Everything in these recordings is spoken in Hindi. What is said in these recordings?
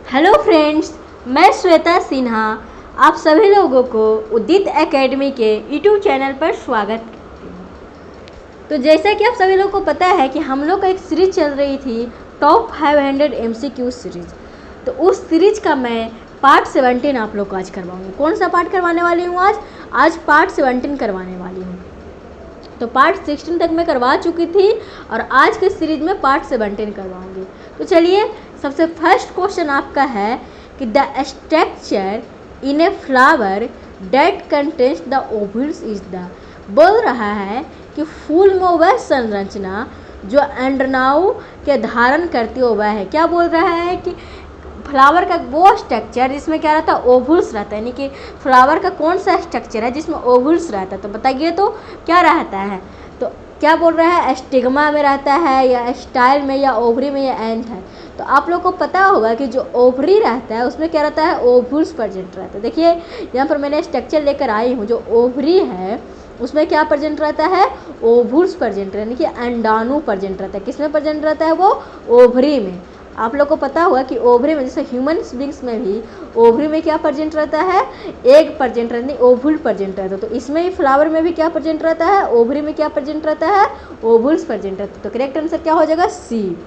हेलो फ्रेंड्स, मैं श्वेता सिन्हा आप सभी लोगों को उदित एकेडमी के यूट्यूब चैनल पर स्वागत करती हूँ। तो जैसा कि आप सभी लोगों को पता है कि हम लोग का एक सीरीज चल रही थी टॉप 500 MCQ सीरीज। तो उस सीरीज का मैं पार्ट 17 आप लोग को आज करवाऊँगी। कौन सा पार्ट करवाने वाली हूँ आज पार्ट 17 करवाने वाली हूँ। तो पार्ट 16 तक मैं करवा चुकी थी और आज के सीरीज में पार्ट 17 करवाऊँगी। तो चलिए, सबसे फर्स्ट क्वेश्चन आपका है कि the structure in a flower date contains the ovules is the. बोल रहा है कि फूल में वह संरचना जो अंडाणु के धारण करती हो वह है। क्या बोल रहा है कि फ्लावर का वो स्ट्रक्चर जिसमें क्या रहता है, ओव्यूल्स रहता है। यानी कि फ्लावर का कौन सा स्ट्रक्चर है जिसमें ओव्यूल्स रहता है। तो बताइए तो क्या रहता है। तो क्या बोल रहा है, स्टिग्मा में रहता है या स्टाइल में या ओवरी में या एंथर। तो आप लोग को पता होगा कि जो ओवरी रहता है उसमें क्या रहता है, ओव्यूल्स प्रेजेंट रहता है। देखिए यहाँ पर मैंने स्ट्रक्चर लेकर आई हूँ। जो ओवरी है उसमें क्या प्रेजेंट रहता है, ओव्यूल्स प्रेजेंट रहता है। यानी कि अंडाणु प्रेजेंट रहता है। किसमें प्रेजेंट रहता है, वो ओवरी में। आप लोग को पता होगा कि ओवरी में, जैसे ह्यूमन बींग्स में भी ओवरी में क्या प्रेजेंट रहता है, एग प्रेजेंट रहता है, ओवुल प्रेजेंट रहता है। तो इसमें भी फ्लावर में भी क्या प्रेजेंट रहता है, ओवरी में क्या प्रेजेंट रहता है, ओवुल्स प्रेजेंट रहता है। तो करेक्ट आंसर क्या हो जाएगा, सी।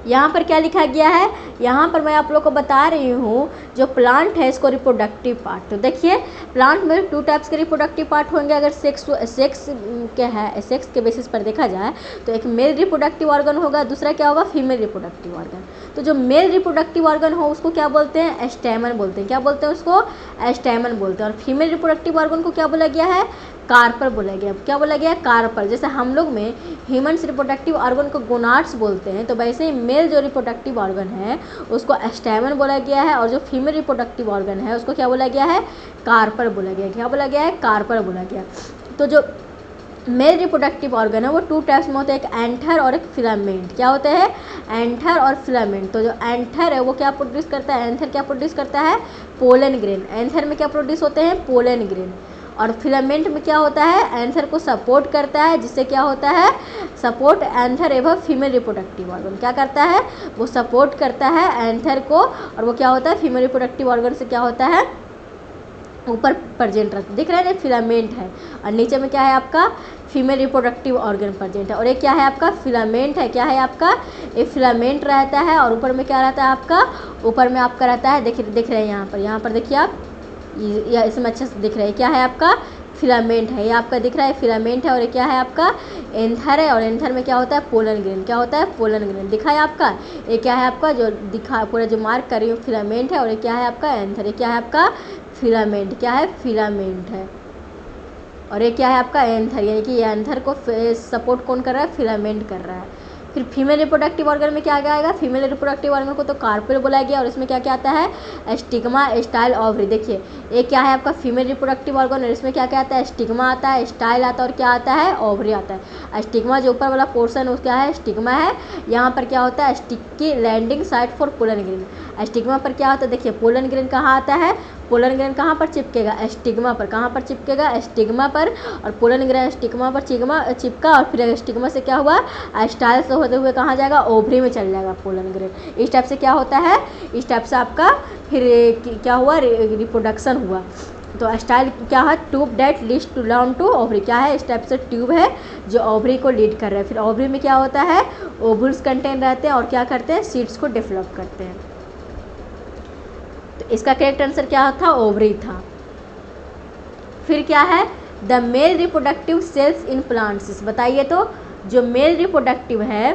यहाँ पर क्या लिखा गया है, यहाँ पर मैं आप लोग को बता रही हूँ जो प्लांट है इसको रिप्रोडक्टिव पार्ट। तो देखिए प्लांट में 2 टाइप्स के रिप्रोडक्टिव पार्ट होंगे। अगर सेक्स के बेसिस पर देखा जाए तो एक मेल रिप्रोडक्टिव ऑर्गन होगा, दूसरा क्या होगा, फीमेल रिप्रोडक्टिव ऑर्गन। तो जो मेल रिप्रोडक्टिव ऑर्गन हो उसको क्या बोलते हैं, स्टैमन बोलते हैं। क्या बोलते हैं उसको, स्टैमन बोलते हैं। और फीमेल रिप्रोडक्टिव ऑर्गन को क्या बोला गया है, कार्पर बोला गया। क्या बोला गया है, कार्पर। जैसे हम लोग में ह्यूमन रिप्रोडक्टिव ऑर्गन को गोनाड्स बोलते हैं, तो वैसे ही मेल जो रिप्रोडक्टिव ऑर्गन है उसको स्टैमन बोला गया है। और जो फीमेल रिप्रोडक्टिव ऑर्गन है उसको क्या बोला गया है, कार्पर बोला गया है। क्या बोला गया है, कार्पर बोला गया। तो जो मेल रिप्रोडक्टिव ऑर्गन है वो 2 टाइप्स में होते हैं, एक एंथर और एक फिलामेंट। क्या होते हैं, एंथर और फिलामेंट। तो जो एंथर है वो क्या प्रोड्यूस करता है, एंथर क्या प्रोड्यूस करता है, पोलन ग्रेन। एंथर में क्या प्रोड्यूस होते हैं, पोलन ग्रेन। और फिलामेंट में क्या होता है, एंथर को सपोर्ट करता है, जिससे क्या होता है, सपोर्ट एंथर एवं फीमेल रिप्रोडक्टिव ऑर्गन क्या करता है, वो सपोर्ट करता है एंथर को। और वो क्या होता है, फीमेल रिप्रोडक्टिव ऑर्गन से क्या होता है, ऊपर प्रेजेंट रहता है। दिख रहा है ना, फिलामेंट है। और नीचे में क्या है आपका, फीमेल रिप्रोडक्टिव ऑर्गन प्रेजेंट है। और एक क्या है आपका, फिलामेंट है। क्या है आपका, एक फिलामेंट रहता है। और ऊपर में क्या रहता है आपका, ऊपर में आपका रहता है, दिख रहे हैं यहाँ पर देखिए आप, या इसमें अच्छे से दिख रहा है, क्या है आपका, फिलामेंट है। ये आपका दिख रहा है फिलामेंट है। और ये क्या है आपका, एंथर है। और एंथर में क्या होता है, पोलन ग्रेन। क्या होता है, पोलन ग्रेन। दिखा है आपका, ये क्या है आपका, जो दिखा पूरा जो मार्क कर रही हूँ फिलामेंट है। और ये क्या है आपका, एंथर। ये क्या है आपका, फिलामेंट। क्या है, फिलामेंट है। और ये क्या है आपका, एंथर। यानी कि ये एंथर को सपोर्ट कौन कर रहा है, फिलामेंट कर रहा है। फिर फीमेल रिप्रोडक्टिव ऑर्गन में क्या आएगा, फीमेल रिप्रोडक्टिव ऑर्गन को तो कार्पेल बोला गया। और इसमें क्या क्या आता है, स्टिग्मा, स्टाइल, ओवरी। देखिए एक क्या है आपका फीमेल रिप्रोडक्टिव ऑर्गन, और इसमें क्या क्या आता है, स्टिग्मा आता है, स्टाइल आता है, और क्या आता है, ओवरी आता है। स्टिग्मा जो ऊपर वाला पोर्सन उसका है, स्टिग्मा है। यहाँ पर क्या होता है, स्टिक की landing site for pollen grain. Stigma पर क्या होता है, देखिए पोलन ग्रेन कहाँ आता है, पोलन ग्रेन कहाँ पर चिपकेगा, स्टिग्मा पर। कहाँ पर चिपकेगा, स्टिग्मा पर। और पोलन ग्रेन स्टिग्मा पर चिपका, और फिर स्टिग्मा से क्या हुआ, स्टाइल से होते हुए कहाँ जाएगा, ओवरी में चल जाएगा पोलन ग्रेन। इस टाइप से क्या होता है, इस टाइप से आपका फिर क्या हुआ, रिप्रोडक्शन हुआ। तो स्टाइल क्या है, tube that leads to down to ovary. क्या है, इस टाइप से ट्यूब है जो ओवरी को लीड कर रहा है। फिर ओवरी में क्या होता है, ओवुल्स कंटेन रहते हैं और क्या करते हैं, सीड्स को डेवलप करते हैं। तो इसका करेक्ट आंसर क्या था, ओवरी था। फिर क्या है, the male reproductive cells in plants. बताइए तो जो मेल रिप्रोडक्टिव है,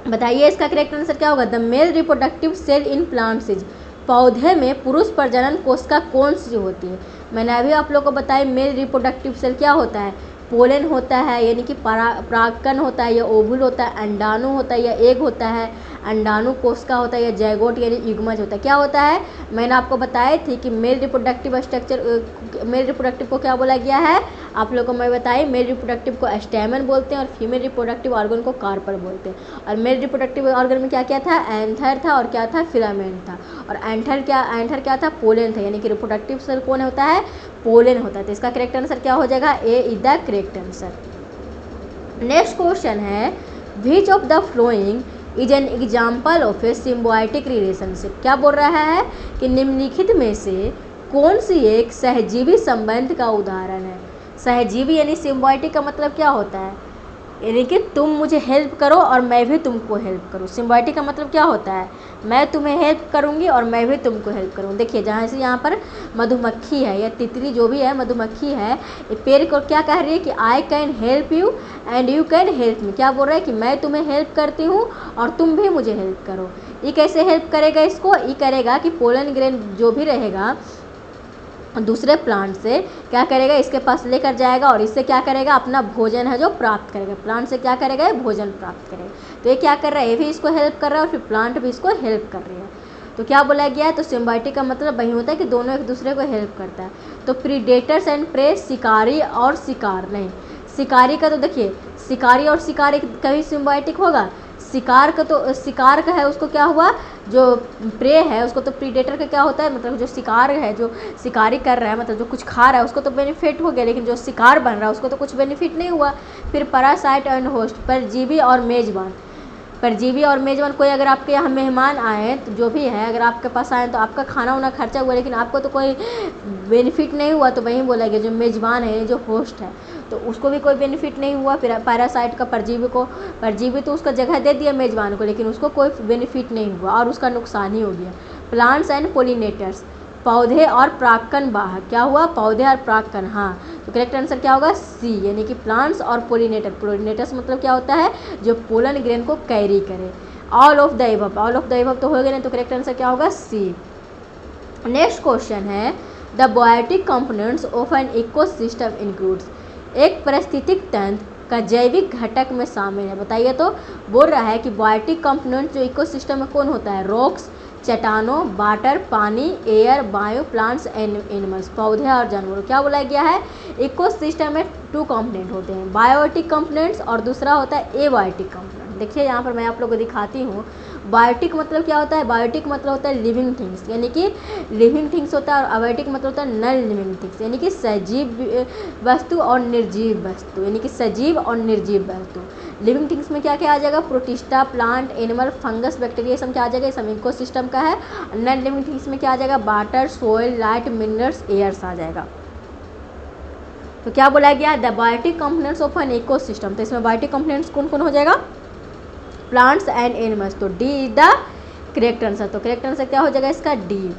बताइए इसका करेक्ट आंसर क्या होगा, the male reproductive cell in plants is. पौधे में पुरुष प्रजनन कोशिका कौन सी होती है। मैंने अभी आप लोग को बताया मेल रिप्रोडक्टिव सेल क्या होता है, पोलन होता है, यानी कि परागकण होता है, या ओवुल होता है, अंडाणु होता है, या एग होता है, अंडाणु कोशिका होता है, या जैगोट यानी युग्मज होता है। क्या होता है, मैंने आपको बताया थी कि male reproductive structure, male reproductive को क्या बोला गया है, आप लोग को मैं बताई, मेल रिप्रोडक्टिव को स्टैमन बोलते हैं और फीमेल रिप्रोडक्टिव ऑर्गन को कार्पर बोलते हैं। और मेल रिप्रोडक्टिव ऑर्गन में क्या क्या था, एंथर था, और क्या था, फिलामेंट था। और एंथर क्या था, पोलन था। यानी कि रिप्रोडक्टिव सेल कौन होता है, पोलन होता है। तो इसका करेक्ट आंसर क्या हो जाएगा, A is the correct answer. Next question है, which of the following is an example of a symbiotic relationship. क्या बोल रहा है कि निम्नलिखित में से कौन सी एक सहजीवी संबंध का उदाहरण है। सहजीवी यानी सिम्बायोटिक का मतलब क्या होता है, यानी कि तुम मुझे हेल्प करो और मैं भी तुमको हेल्प करूँ। सिम्बायोटिक का मतलब क्या होता है, मैं तुम्हें हेल्प करूँगी और मैं भी तुमको हेल्प करूँ। देखिए जहाँ से यहाँ पर मधुमक्खी है या तितली जो भी है, मधुमक्खी है, ये पेड़ को क्या कह रही है कि I can help you and you can help me. क्या बोल रहा है कि मैं तुम्हें हेल्प करती हूँ और तुम भी मुझे हेल्प करो। ये कैसे हेल्प करेगा इसको, ये करेगा कि पोलन ग्रेन जो भी रहेगा दूसरे प्लांट से क्या करेगा, इसके पास लेकर जाएगा और इससे क्या करेगा, अपना भोजन है जो प्राप्त करेगा। प्लांट से क्या करेगा, ये भोजन प्राप्त करेगा। तो ये क्या कर रहा है, ये भी इसको हेल्प कर रहा है और फिर प्लांट भी इसको हेल्प कर रही है। तो क्या बोला गया है, तो सिम्बायोटिक का मतलब वही होता है कि दोनों एक दूसरे को हेल्प करता है। तो प्रीडेटर्स एंड प्रे, शिकारी और शिकार नहीं। शिकारी का तो देखिए, शिकारी और शिकार कभी सिम्बायोटिक होगा, शिकार का तो शिकार का है उसको क्या हुआ, जो प्रे है उसको तो प्रीडेटर का क्या होता है, मतलब जो शिकार है, जो शिकारी कर रहा है, मतलब जो कुछ खा रहा है उसको तो बेनिफिट हो गया, लेकिन जो शिकार बन रहा है उसको तो कुछ बेनिफिट नहीं हुआ। फिर पैरासाइट एंड होस्ट, परजीवी और मेजबान। परजीवी और मेजबान, कोई अगर आपके यहाँ मेहमान आए तो जो भी है, अगर आपके पास आए तो आपका खाना वाना खर्चा हुआ लेकिन आपको तो कोई बेनिफिट नहीं हुआ, तो वहीं बोला गया जो मेजबान है, जो होस्ट है, तो उसको भी कोई बेनिफिट नहीं हुआ। फिर पैरासाइट का परजीवी तो उसका जगह दे दिया मेजबान को, लेकिन उसको कोई बेनिफिट नहीं हुआ और उसका नुकसान ही हो गया। प्लांट्स एंड पोलिनेटर्स, पौधे और परागकण वाहक। क्या हुआ, पौधे और परागकण, हाँ, तो करेक्ट आंसर क्या होगा, सी, यानी कि प्लांट्स और पोलिनेटर। पोलिनेटर्स मतलब क्या होता है, जो पोलन ग्रेन को कैरी करे। All of the above, all of the above तो हो गया नहीं, तो करेक्ट आंसर क्या होगा, सी। नेक्स्ट क्वेश्चन है, the biotic components of an ecosystem includes, एक पारिस्थितिक तंत्र का जैविक घटक में शामिल है। बताइए, तो बोल रहा है कि बायोटिक कंपोनेंट जो इकोसिस्टम में कौन होता है, रॉक्स, चट्टानों, वाटर, पानी, air, bio, plants and animals, पौधे और जानवरों। क्या बोला गया है, इकोसिस्टम में 2 कंपोनेंट होते हैं, बायोटिक कंपोनेंट्स और दूसरा होता है एबायोटिक कंपोनेंट। देखिए यहाँ पर मैं आप लोगों को दिखाती हूँ। बायोटिक मतलब क्या होता है, बायोटिक मतलब होता है लिविंग थिंग्स, यानी कि लिविंग थिंग्स होता है, और अबायोटिक मतलब होता है नॉन लिविंग थिंग्स, यानी कि सजीव वस्तु और निर्जीव वस्तु, यानी कि सजीव और निर्जीव वस्तु। लिविंग थिंग्स में क्या क्या आ जाएगा, protista, plant, animal, fungus, bacteria, सब क्या आ जाएगा, सब इकोसिस्टम का है। नॉन लिविंग थिंग्स में क्या आ जाएगा, water, soil, light, minerals, airs आ जाएगा। तो क्या बोला गया, the biotic components of an ecosystem, तो इसमें बायोटिक कंपोनेंट्स कौन कौन हो जाएगा, प्लांट्स एंड एनिमल्स, तो D is the correct answer. तो करेक्ट आंसर क्या हो जाएगा इसका, डी।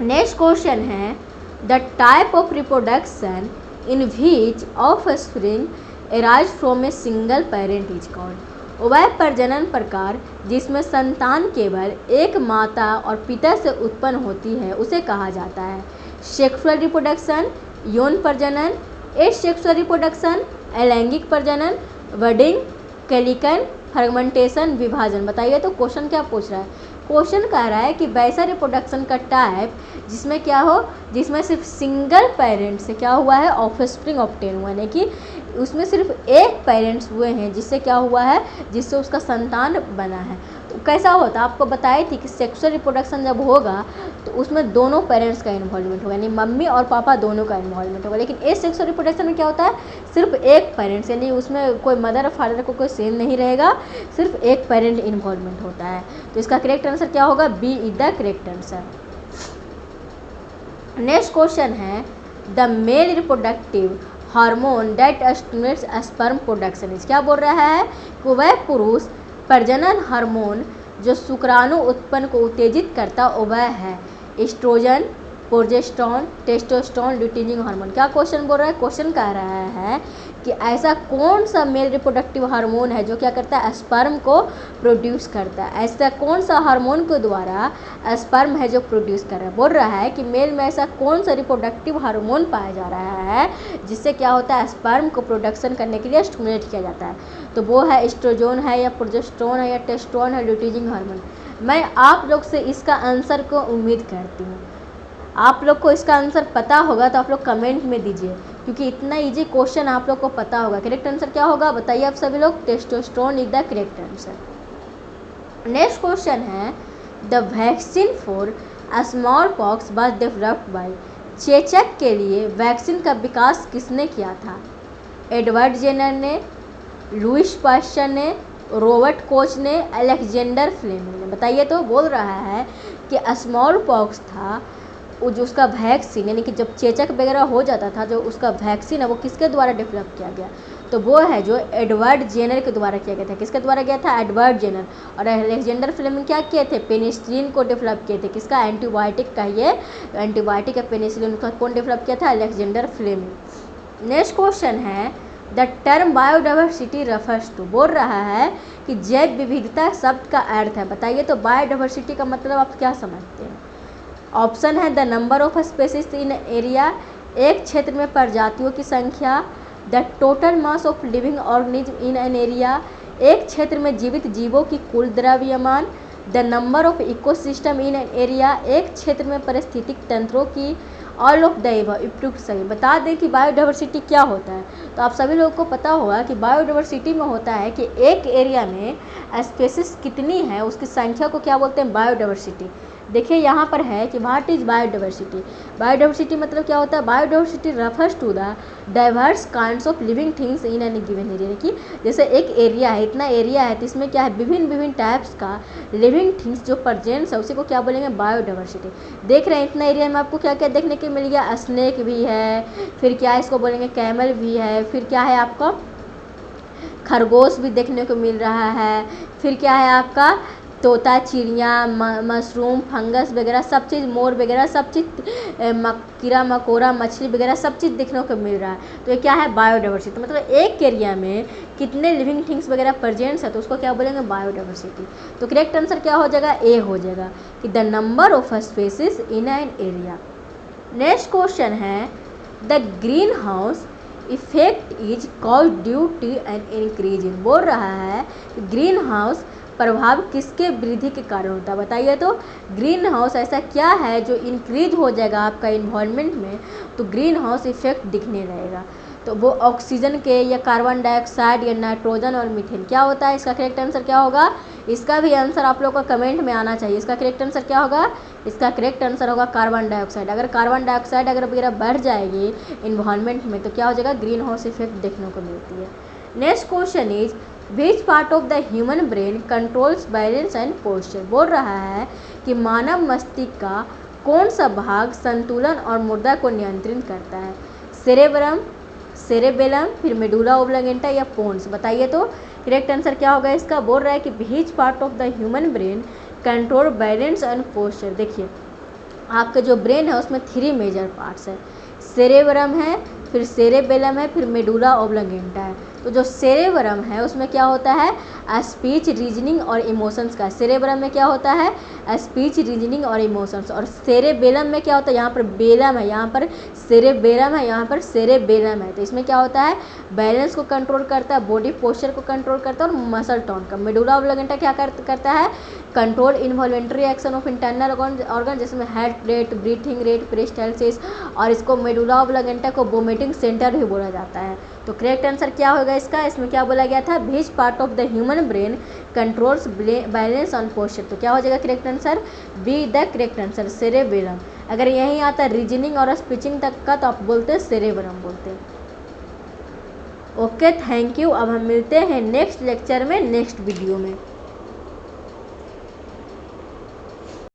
नेक्स्ट क्वेश्चन है, the type of reproduction in which offspring arise from a single parent is called, वह प्रजनन प्रकार जिसमें संतान केवल एक माता और पिता से उत्पन्न होती है उसे कहा जाता है। सेक्सुअल रिप्रोडक्शन, यौन प्रजनन, एसेक्सुअल रिप्रोडक्शन, अलैंगिक प्रजनन, बडिंग, कैलिकन, फर्मेंटेशन, विभाजन। बताइए, तो क्वेश्चन क्या पूछ रहा है, क्वेश्चन कह रहा है कि वैसा रिप्रोडक्शन का टाइप जिसमें क्या हो, जिसमें सिर्फ सिंगल पेरेंट से क्या हुआ है, ऑफस्प्रिंग ऑब्टेन हुआ, यानी कि उसमें सिर्फ एक पेरेंट्स हुए हैं जिससे क्या हुआ है, जिससे उसका संतान बना है। तो कैसा होता, आपको बताई थी कि सेक्सुअल रिप्रोडक्शन जब होगा तो उसमें दोनों पेरेंट्स का इन्वॉल्वमेंट होगा, यानी मम्मी और पापा दोनों का इन्वॉल्वमेंट होगा। लेकिन एसेक्सुअल रिप्रोडक्शन में क्या होता है, सिर्फ एक पेरेंट्स, यानी उसमें कोई मदर और फादर को कोई सेम नहीं रहेगा, सिर्फ एक पेरेंट इन्वॉल्वमेंट होता है। तो इसका करेक्ट आंसर क्या होगा, B is the correct answer. Next question है, the male reproductive hormone that stimulates sperm production is, क्या बोल रहा है कि वह पुरुष प्रजनन हार्मोन जो शुक्राणु उत्पन्न को उत्तेजित करता वह है एस्ट्रोजन, प्रोजेस्टेरोन, टेस्टोस्टेरोन, ल्यूटिनिंग हार्मोन। क्या क्वेश्चन बोल रहा है, क्वेश्चन कह रहा है कि ऐसा कौन सा मेल रिप्रोडक्टिव हार्मोन है जो क्या करता है, स्पर्म को प्रोड्यूस करता है। ऐसा कौन सा हार्मोन के द्वारा स्पर्म है जो प्रोड्यूस कर रहा है, बोल रहा है कि मेल में ऐसा कौन सा रिप्रोडक्टिव हार्मोन पाया जा रहा है जिससे क्या होता है, स्पर्म को प्रोडक्शन करने के लिए स्टिमुलेट किया जाता है। तो वो है एस्ट्रोजन है या प्रोजेस्टेरोन है या टेस्टोस्टेरोन है, ल्यूटिनिंग हार्मोन। मैं आप लोग से इसका आंसर को उम्मीद करती हूँ, आप लोग को इसका आंसर पता होगा तो आप लोग कमेंट में दीजिए, क्योंकि इतना इजी क्वेश्चन आप लोग को पता होगा। करेक्ट आंसर क्या होगा बताइए आप सभी लोग, testosterone is the correct answer. Next question है, the vaccine for smallpox was developed by, चेचक के लिए वैक्सीन का विकास किसने किया था, एडवर्ड जेनर ने, लुईस पास्चर ने, रॉबर्ट कोच ने, अलेक्जेंडर फ्लेमिंग ने? बताइए तो। बोल रहा है कि स्मॉल पॉक्स था वो जो उसका वैक्सीन, यानी कि जब चेचक वगैरह हो जाता था, जो उसका वैक्सीन है वो किसके द्वारा डेवलप किया गया? तो वो है जो एडवर्ड जेनर के द्वारा किया गया था। किसके द्वारा किया था? Edward Jenner. और अलेक्जेंडर फ्लेमिंग क्या किए थे? पेनिसिलिन को डेवलप किए थे। किसका? एंटीबायोटिक का। ये एंटीबायोटिक या पेनिसिलिन का कौन डेवलप किया था? Alexander Fleming. नेक्स्ट क्वेश्चन है the term biodiversity refers to. बोल रहा है कि जैव विविधता शब्द का अर्थ है। बताइए तो बायोडाइवर्सिटी का मतलब आप क्या समझते हैं? ऑप्शन है the number of species in area, एक क्षेत्र में प्रजातियों की संख्या। The total mass of living organism in an area, एक क्षेत्र में जीवित जीवों की कुल द्रव्यमान। The number of ecosystem in an area, एक क्षेत्र में पारिस्थितिक तंत्रों की। ऑल ऑफ द उपयुक्त सभी। बता दें कि बायोडाइवर्सिटी क्या होता है। तो आप सभी लोगों को पता होगा कि बायोडाइवर्सिटी में होता है कि एक एरिया में स्पेसीज कितनी है उसकी संख्या को क्या बोलते हैं? बायोडाइवर्सिटी। देखिए यहाँ पर है कि व्हाट इज बायोडाइवर्सिटी। बायोडाइवर्सिटी मतलब क्या होता है? Biodiversity refers to the diverse kinds of living things in any given area. कि जैसे एक एरिया है, इतना एरिया है, तो इसमें क्या है? विभिन्न विभिन्न टाइप्स का लिविंग थिंग्स जो प्रेजेंट्स है उसी को क्या बोलेंगे? बायोडाइवर्सिटी। देख रहे हैं इतना एरिया में आपको क्या क्या देखने को मिल गया? स्नेक भी है, फिर क्या इसको बोलेंगे? कैमल भी है, फिर क्या है आपका? खरगोश भी देखने को मिल रहा है, फिर क्या है आपका? तोता, चिड़िया, मशरूम, फंगस वगैरह सब चीज़, मोर वगैरह सब चीज़, कीड़ा मकोड़ा, मछली वगैरह सब चीज़ देखने को मिल रहा है। तो ये क्या है? बायोडाइवर्सिटी। मतलब एक एरिया में कितने लिविंग थिंग्स वगैरह प्रेजेंट्स है तो उसको क्या बोलेंगे? बायोडाइवर्सिटी। तो करेक्ट आंसर क्या हो जाएगा? ए हो जाएगा कि the number of species in an area. Next question है the greenhouse effect is cause due to an increase in. बोल रहा है ग्रीन हाउस प्रभाव किसके वृद्धि के कारण होता है? बताइए तो। ग्रीन हाउस ऐसा क्या है जो इंक्रीज हो जाएगा आपका इन्वायरमेंट में तो ग्रीन हाउस इफेक्ट दिखने रहेगा? तो वो ऑक्सीजन के या कार्बन डाइऑक्साइड या नाइट्रोजन और मीथेन। क्या होता है? इसका करेक्ट आंसर क्या होगा? इसका भी आंसर आप लोग को कमेंट में आना चाहिए। इसका करेक्ट आंसर क्या होगा? इसका करेक्ट आंसर होगा कार्बन डाइऑक्साइड। अगर कार्बन डाइऑक्साइड अगर वगैरह बढ़ जाएगी इन्वायरमेंट में तो क्या हो जाएगा? ग्रीन हाउस इफेक्ट देखने को मिलती है। Next question is which part of the human brain controls balance and posture. बोल रहा है कि मानव मस्तिष्क का कौन सा भाग संतुलन और मुद्रा को नियंत्रित करता है? सेरेब्रम, सेरेबेलम, फिर मेडुला ओब्लांगेटा या पोन्स। बताइए तो करेक्ट आंसर क्या होगा इसका? बोल रहा है कि which part of the human brain control balance and posture. देखिए आपका जो ब्रेन है उसमें 3 मेजर पार्ट्स है। सेरेब्रम है, फिर सेरेबेलम है, फिर मेडुला ओब्लांगेटा है। तो जो सेरेब्रम है उसमें क्या होता है? स्पीच, रीजनिंग और इमोशंस का। सेरेब्रम में क्या होता है? स्पीच, रीजनिंग और इमोशंस। और सेरेबेलम में क्या होता है? यहाँ पर बेलम है, यहाँ पर सेरेबेलम है, यहाँ पर सेरेबेलम है। तो इसमें क्या होता है? बैलेंस को कंट्रोल करता है, बॉडी पोस्चर को कंट्रोल करता है और मसल टोन का। मेडुला ओब्लांगेटा क्या करता है? Control involuntary action of internal organ जिसमें heart rate, breathing rate, peristalsis. और इसको मेडुला ओब्लांगेटा को वोमिटिंग सेंटर भी बोला जाता है। तो करेक्ट आंसर क्या होगा इसका? इसमें क्या बोला गया था? Which part of the human brain controls balance on posture. तो क्या हो जाएगा correct answer? Be the correct answer, cerebellum. अगर यहीं आता रीजनिंग और स्पीचिंग तक का तो आप बोलते हैं सेरेब्रम बोलते हैं। Okay, thank you. अब हम मिलते हैं नेक्स्ट लेक्चर में, नेक्स्ट वीडियो में।